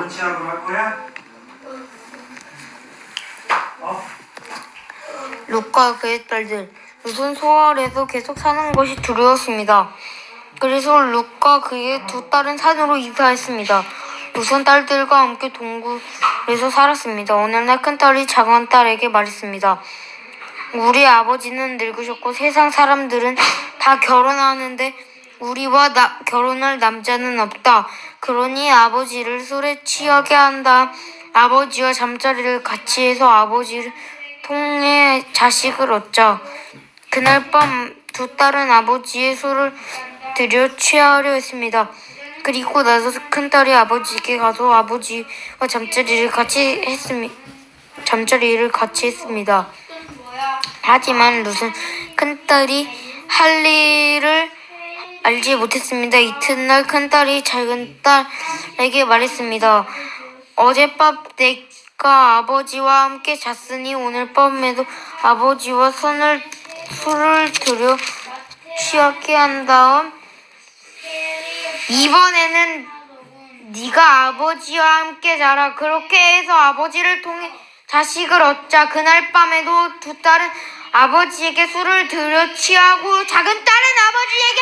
아버지하고 할 거야? 룻과 그의 딸들. 룻은 소알에서 계속 사는 것이 두려웠습니다. 그래서 룻과 그의 두 딸은 산으로 이사했습니다. 룻은 딸들과 함께 동굴에서 살았습니다. 어느 날 큰딸이 작은 딸에게 말했습니다. 우리 아버지는 늙으셨고 세상 사람들은 다 결혼하는데 우리와 결혼할 남자는 없다. 그러니 아버지를 술에 취하게 한 다음 아버지와 잠자리를 같이 해서 아버지를 통해 자식을 얻자. 그날 밤 두 딸은 아버지의 술을 들여 취하려 했습니다. 그리고 나서 큰딸이 아버지에게 가서 아버지와 잠자리를 같이 했습니다. 하지만 룻은 큰딸이 할 일을 알지 못했습니다. 이튿날 큰딸이 작은딸에게 말했습니다. 어젯밤 내가 아버지와 함께 잤으니 오늘 밤에도 아버지와 술을 들여 취하게 한 다음 이번에는 네가 아버지와 함께 자라. 그렇게 해서 아버지를 통해 자식을 얻자. 그날 밤에도 두 딸은 아버지에게 술을 들여 취하고 작은 딸은 아버지에게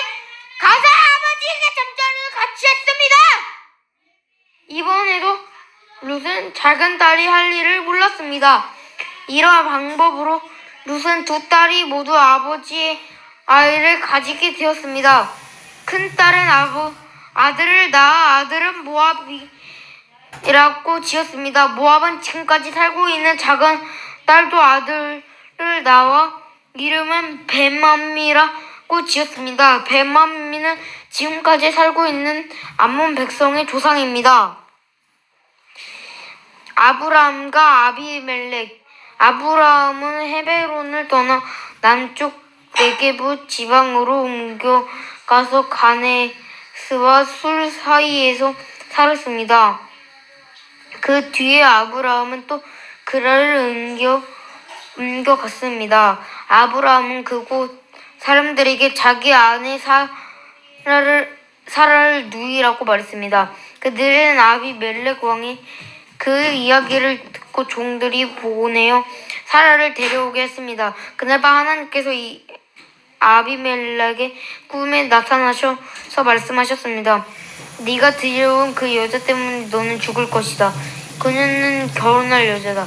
가서 아버지에게 잠자리를 같이 했습니다. 이번에도 룻은 작은 딸이 할 일을 몰랐습니다. 이러한 방법으로 룻은 두 딸이 모두 아버지의 아이를 가지게 되었습니다. 큰 딸은 아들을 낳아 아들은 모압이라고 지었습니다. 모압은 지금까지 살고 있는 작은 딸도 아들을 낳아 이름은 벤맘미라고 지었습니다. 벤맘미는 지금까지 살고 있는 암몬 백성의 조상입니다. 아브라함과 아비멜렉. 아브라함은 헤베론을 떠나 남쪽 네게부 지방으로 옮겨가서 가네스와 술 사이에서 살았습니다. 그 뒤에 아브라함은 또 그랄을 옮겨갔습니다. 아브라함은 그곳 사람들에게 자기 아내 사라를 누이라고 말했습니다. 그들은 아비멜렉 왕이 그 이야기를 듣고 종들이 보내어 사라를 데려오게 했습니다. 그날 밤 하나님께서 아비멜렉의 꿈에 나타나셔서 말씀하셨습니다. 네가 데려온 그 여자 때문에 너는 죽을 것이다. 그녀는 결혼할 여자다.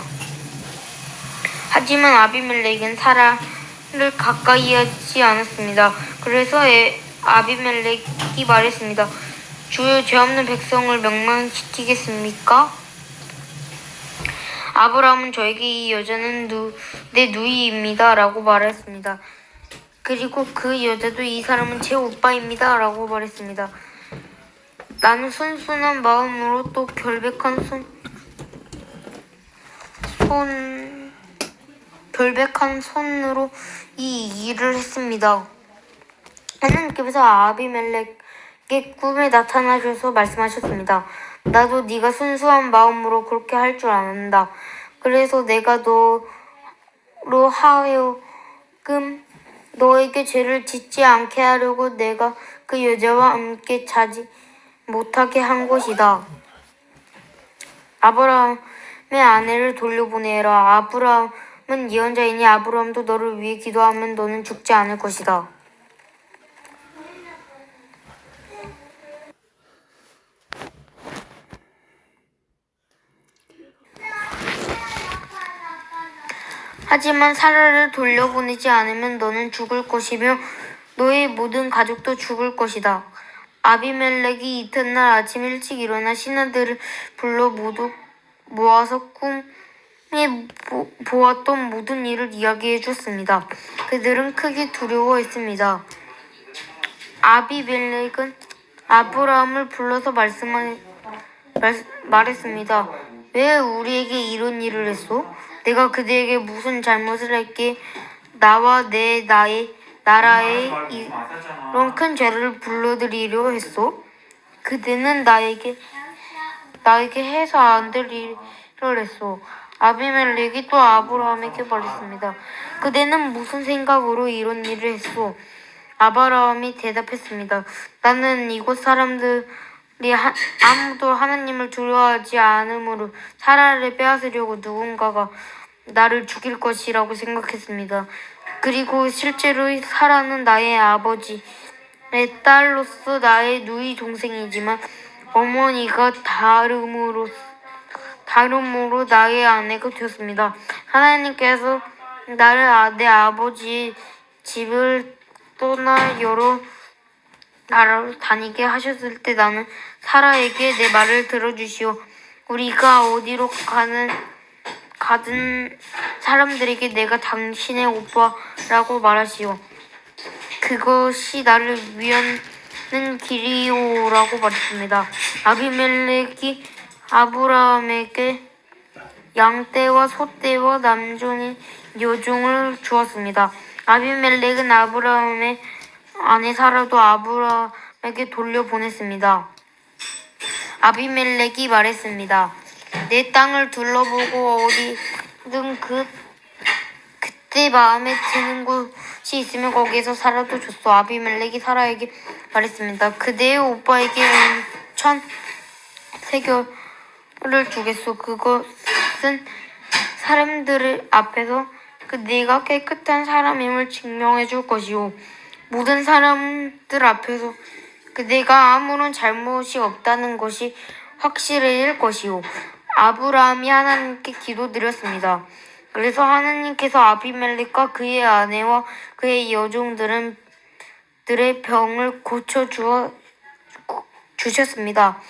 하지만 아비멜렉은 사라를 가까이 하지 않았습니다. 그래서 아비멜렉이 말했습니다. 주여, 죄 없는 백성을 멸망시키겠습니까? 아브라함은 저에게 이 여자는 내 누이입니다 라고 말했습니다. 그리고 그 여자도 이 사람은 제 오빠입니다 라고 말했습니다. 나는 순순한 마음으로 또 결백한 손으로 이 일을 했습니다. 하나님께서 아비멜렉의 꿈에 나타나셔서 말씀하셨습니다. 나도 네가 순수한 마음으로 그렇게 할 줄 안다. 그래서 내가 너로 하여금 너에게 죄를 짓지 않게 하려고 내가 그 여자와 함께 자지 못하게 한 것이다. 아브라함의 아내를 돌려보내라. 아브라함은 예언자이니 아브라함도 너를 위해 기도하면 너는 죽지 않을 것이다. 하지만 사라를 돌려보내지 않으면 너는 죽을 것이며 너의 모든 가족도 죽을 것이다. 아비멜렉이 이튿날 아침 일찍 일어나 신하들을 불러 모두 모아서 꿈에 보았던 모든 일을 이야기해 줬습니다. 그들은 크게 두려워했습니다. 아비멜렉은 아브라함을 불러서 말했습니다. 왜 우리에게 이런 일을 했소? 내가 그대에게 무슨 잘못을 했기에 나와 내 나라에 이런 큰 죄를 불러들이려 했소? 그대는 나에게 해서 안 될 일을 했소. 아비멜렉이 또 아브라함에게 말했습니다. 그대는 무슨 생각으로 이런 일을 했소? 아브라함이 대답했습니다. 나는 이곳 사람들을 아무도 하나님을 두려워하지 않으므로 사라를 빼앗으려고 누군가가 나를 죽일 것이라고 생각했습니다. 그리고 실제로 사라는 나의 아버지의 딸로서 나의 누이 동생이지만 어머니가 다름으로 나의 아내가 되었습니다. 하나님께서 나를 내 아버지의 집을 떠나 여러 나라로 다니게 하셨을 때 나는 사라에게 내 말을 들어주시오. 우리가 어디로 가든 사람들에게 내가 당신의 오빠라고 말하시오. 그것이 나를 위하는 길이오라고 말했습니다. 아비멜렉이 아브라함에게 양떼와 소떼와 남종인 여종을 주었습니다. 아비멜렉은 아브라함의 아내 사라도 아브라함에게 돌려보냈습니다. 아비멜렉이 말했습니다. 내 땅을 둘러보고 어디든 그때 마음에 드는 곳이 있으면 거기에서 사라도 줬소. 아비멜렉이 사라에게 말했습니다. 그대의 오빠에게 온천 3겨를 주겠소. 그것은 사람들 앞에서 네가 깨끗한 사람임을 증명해 줄 것이오. 모든 사람들 앞에서 내가 아무런 잘못이 없다는 것이 확실해질 것이오. 아브라함이 하나님께 기도드렸습니다. 그래서 하나님께서 아비멜렉과 그의 아내와 그의 여종들의 병을 주셨습니다.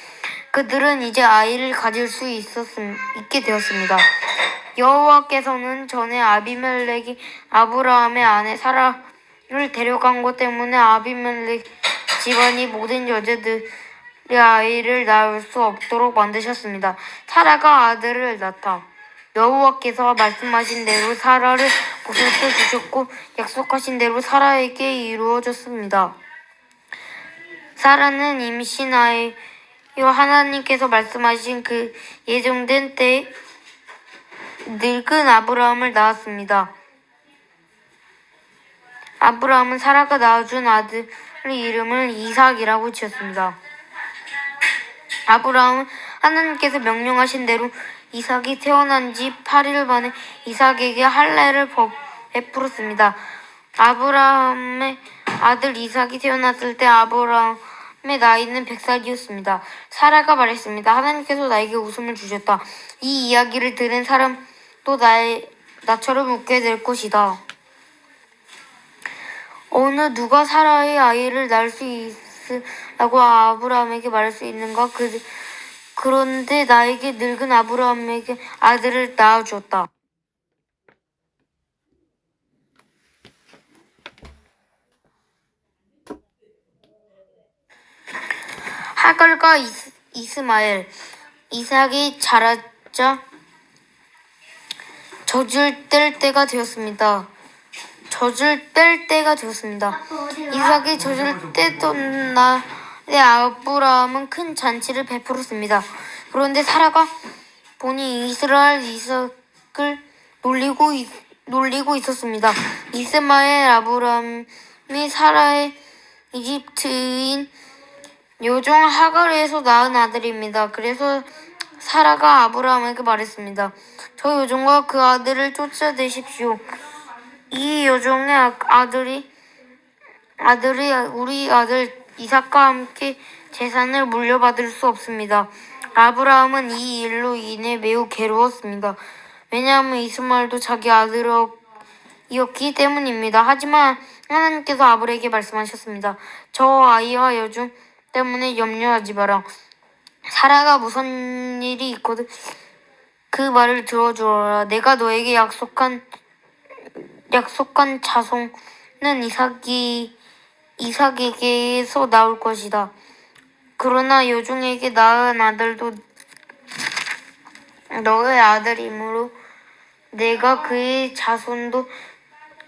그들은 이제 아이를 가질 수 있게 되었습니다. 여호와께서는 전에 아비멜렉이 아브라함의 아내 사라를 데려간 것 때문에 아비멜렉 집안이 모든 여자들의 아이를 낳을 수 없도록 만드셨습니다. 사라가 아들을 낳다. 여호와께서 말씀하신 대로 사라를 보살펴 주셨고 약속하신 대로 사라에게 이루어졌습니다. 사라는 임신하여 하나님께서 말씀하신 그 예정된 때에 늙은 아브라함을 낳았습니다. 아브라함은 사라가 낳아준 아들의 이름을 이삭이라고 지었습니다. 아브라함은 하나님께서 명령하신 대로 이삭이 태어난 지 8일 만에 이삭에게 할례를 베풀었습니다. 아브라함의 아들 이삭이 태어났을 때 아브라함의 나이는 100살이었습니다. 사라가 말했습니다. 하나님께서 나에게 웃음을 주셨다. 이 이야기를 들은 사람도 나처럼 웃게 될 것이다. 어느 누가 사라의 아이를 낳을 수 있으라고 아브라함에게 말할 수 있는가? 그런데 나에게 늙은 아브라함에게 아들을 낳아주었다. 하갈과 이스마엘. 이삭이 자라자 젖을 뗄 때가 되었습니다. 이삭이 젖을 떼던 날에 아브라함은 큰 잔치를 베풀었습니다. 그런데 사라가 보니 이스라엘 이삭을 놀리고 있었습니다. 이스마엘 아브라함이 사라의 이집트인 여종 하갈에서 낳은 아들입니다. 그래서 사라가 아브라함에게 말했습니다. 저 여종과 그 아들을 쫓아내십시오. 이 여종의 아들이 우리 아들 이삭과 함께 재산을 물려받을 수 없습니다. 아브라함은 이 일로 인해 매우 괴로웠습니다. 왜냐하면 이스마엘도 자기 아들이었기 때문입니다. 하지만 하나님께서 아브라함에게 말씀하셨습니다. 저 아이와 여종 때문에 염려하지 마라. 사라가 무슨 일이 있거든 그 말을 들어주어라. 내가 너에게 약속한 자손은 이삭에게서 나올 것이다. 그러나 여종에게 낳은 아들도 너의 아들이므로 내가 그의 자손도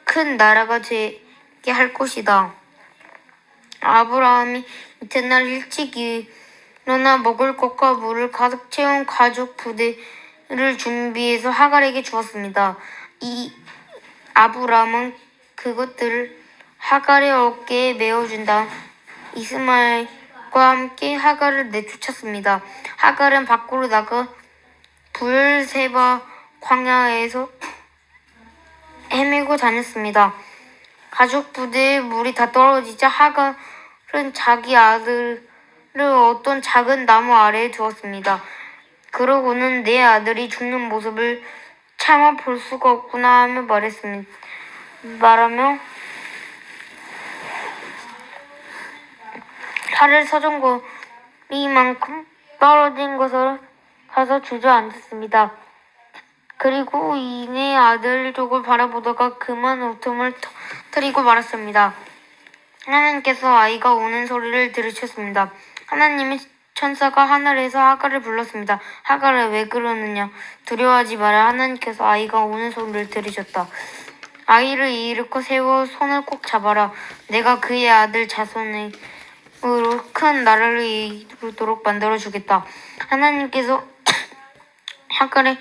큰 나라가 되게 할 것이다. 아브라함이 이튿날 일찍 일어나 먹을 것과 물을 가득 채운 가죽 부대를 준비해서 하갈에게 주었습니다. 아브라함은 그것들을 하갈의 어깨에 메어준 다음 이스마엘과 함께 하갈을 내쫓았습니다. 하갈은 밖으로 나가 부엘세바 광야에서 헤매고 다녔습니다. 가죽 부대에 물이 다 떨어지자 하갈은 자기 아들을 어떤 작은 나무 아래에 두었습니다. 그러고는 내 아들이 죽는 모습을 차마 볼 수가 없구나 하며 말하며 살을 서정거리만큼 떨어진 곳으로 가서 주저앉았습니다. 그리고 이내 아들 쪽을 바라보다가 그만 웃음을 터뜨리고 말았습니다. 하나님께서 아이가 우는 소리를 들으셨습니다. 하나님의 천사가 하늘에서 하갈을 불렀습니다. 하갈아, 왜 그러느냐? 두려워하지 마라. 하나님께서 아이가 우는 소리를 들으셨다. 아이를 일으켜 세워 손을 꼭 잡아라. 내가 그의 아들 자손으로 큰 나라를 이루도록 만들어주겠다. 하나님께서 하갈의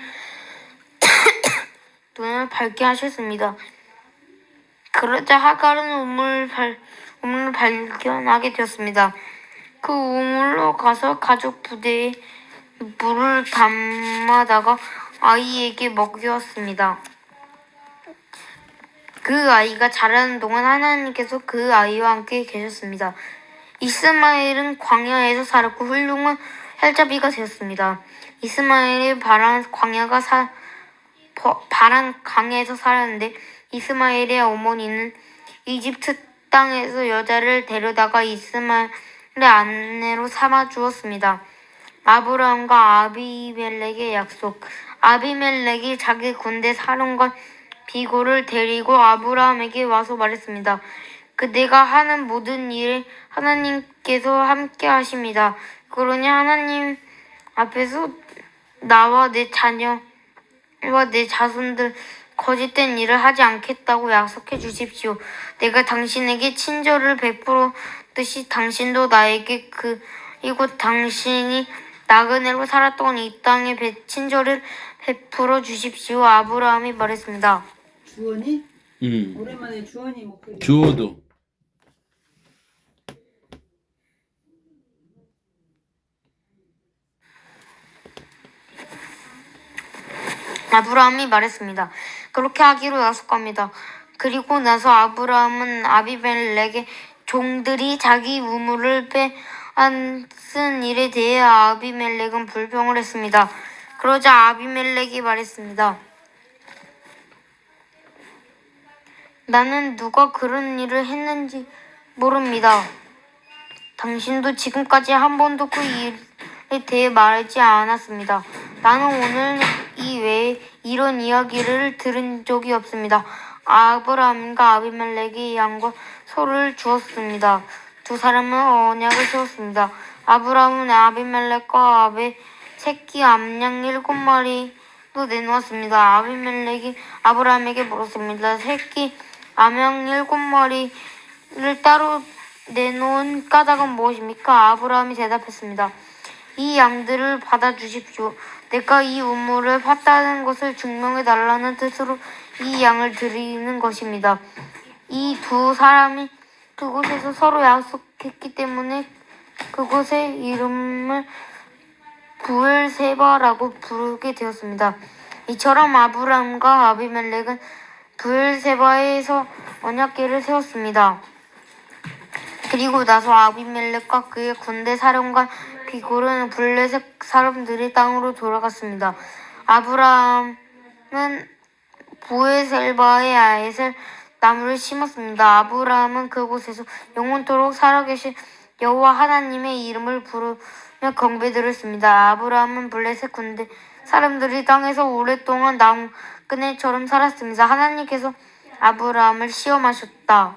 눈을 밝게 하셨습니다. 그러자 하갈은 우물을 발견하게 되었습니다. 그 우물로 가서 가죽 부대에 물을 담아다가 아이에게 먹였습니다. 그 아이가 자라는 동안 하나님께서 그 아이와 함께 계셨습니다. 이스마엘은 광야에서 살았고 훌륭한 활자비가 되었습니다. 이스마엘이 바란 광야에서 살았는데 이스마엘의 어머니는 이집트 땅에서 여자를 데려다가 이스마엘의 아내로 삼아 주었습니다. 아브라함과 아비멜렉의 약속. 아비멜렉이 자기 군대 사령관 비골을 데리고 아브라함에게 와서 말했습니다. 내가 하는 모든 일에 하나님께서 함께 하십니다. 그러니 하나님 앞에서 나와 내 자녀와 내 자손들 거짓된 일을 하지 않겠다고 약속해 주십시오. 내가 당신에게 친절을 베풀었듯이 당신도 나에게 그리고 당신이 나그네로 살았던 이 땅에 친절을 베풀어 주십시오. 아브라함이 말했습니다. 주원이? 오랜만에 주원이 목소리. 주어도. 아브라함이 말했습니다. 그렇게 하기로 약속합니다. 그리고 나서 아브라함은 아비멜렉의 종들이 자기 우물을 빼앗은 일에 대해 아비멜렉은 불평을 했습니다. 그러자 아비멜렉이 말했습니다. 나는 누가 그런 일을 했는지 모릅니다. 당신도 지금까지 한 번도 그 일에 대해 말하지 않았습니다. 나는 오늘 이외에 이런 이야기를 들은 적이 없습니다. 아브라함과 아비멜렉이 양과 소를 주었습니다. 두 사람은 언약을 세웠습니다. 아브라함은 아비멜렉과 아베 새끼 암양 7마리도 내놓았습니다. 아비멜렉이 아브라함에게 물었습니다. 새끼 암양 7마리를 따로 내놓은 까닭은 무엇입니까? 아브라함이 대답했습니다. 이 양들을 받아주십시오. 내가 이 우물을 팠다는 것을 증명해달라는 뜻으로 이 양을 드리는 것입니다. 이 두 사람이 그곳에서 서로 약속했기 때문에 그곳의 이름을 부엘세바라고 부르게 되었습니다. 이처럼 아브라함과 아비멜렉은 부엘세바에서 언약궤를 세웠습니다. 그리고 나서 아비멜렉과 그의 군대 사령관 비골은 블레셋 사람들이 땅으로 돌아갔습니다. 아브라함은 부엘세바에 아에셀 나무를 심었습니다. 아브라함은 그곳에서 영원토록 살아계신 여호와 하나님의 이름을 부르며 경배드렸습니다. 아브라함은 블레셋 군대 사람들이 땅에서 오랫동안 나무그네처럼 살았습니다. 하나님께서 아브라함을 시험하셨다.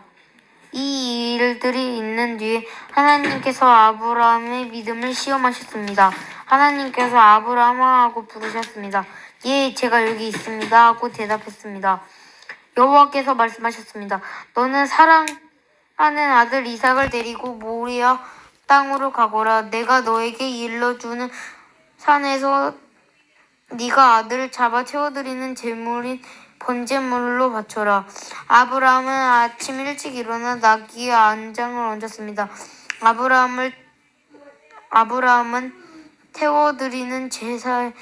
이 일들이 있는 뒤에 하나님께서 아브라함의 믿음을 시험하셨습니다. 하나님께서 아브라함하고 부르셨습니다. 예, 제가 여기 있습니다 하고 대답했습니다. 여호와께서 말씀하셨습니다. 너는 사랑하는 아들 이삭을 데리고 모리아 땅으로 가거라. 내가 너에게 일러주는 산에서 네가 아들을 잡아 태워드리는 제물인 번제물로 바쳐라. 아브라함은 아침 일찍 일어나 나귀의 안장을 얹었습니다. 아브라함을 아브라함은 태워드리는 제사인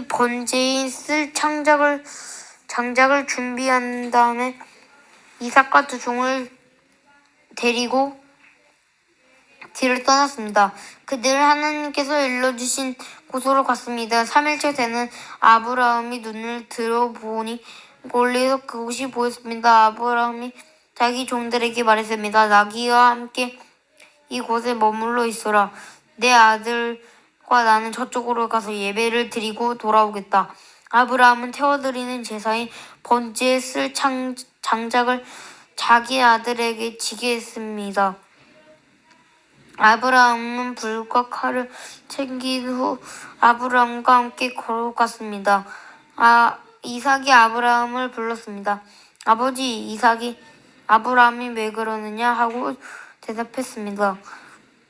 번제에 쓸 장작을 준비한 다음에 이삭과 두 종을 데리고 길을 떠났습니다. 그들은 하나님께서 일러주신 곳으로 갔습니다. 3일째 되는 아브라함이 눈을 들어보니 멀리서 그곳이 보였습니다. 아브라함이 자기 종들에게 말했습니다. 나귀와 함께 이곳에 머물러 있어라. 내 아들과 나는 저쪽으로 가서 예배를 드리고 돌아오겠다. 아브라함은 태워드리는 제사인 번제에 쓸 장작을 자기 아들에게 지게 했습니다. 아브라함은 불과 칼을 챙긴 후 아브라함과 함께 걸어갔습니다. 이삭이 아브라함을 불렀습니다. 아버지 이삭이 아브라함이 왜 그러느냐 하고 대답했습니다.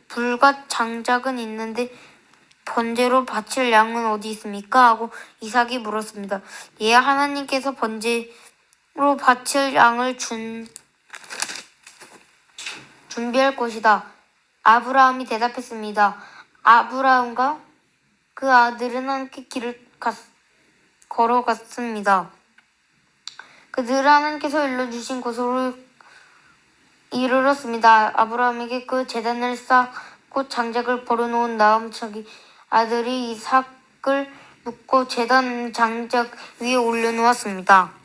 불과 장작은 있는데 번제로 바칠 양은 어디 있습니까? 하고 이삭이 물었습니다. 얘야 하나님께서 번제로 바칠 양을 준비할 것이다. 아브라함이 대답했습니다. 아브라함과 그 아들은 함께 길을 걸어갔습니다. 그들은 하나님께서 일러주신 곳으로 이르렀습니다. 아브라함에게 그 제단을 쌓고 장작을 버려놓은 다음 자기 아들이 이삭을 묶고 제단 장작 위에 올려놓았습니다.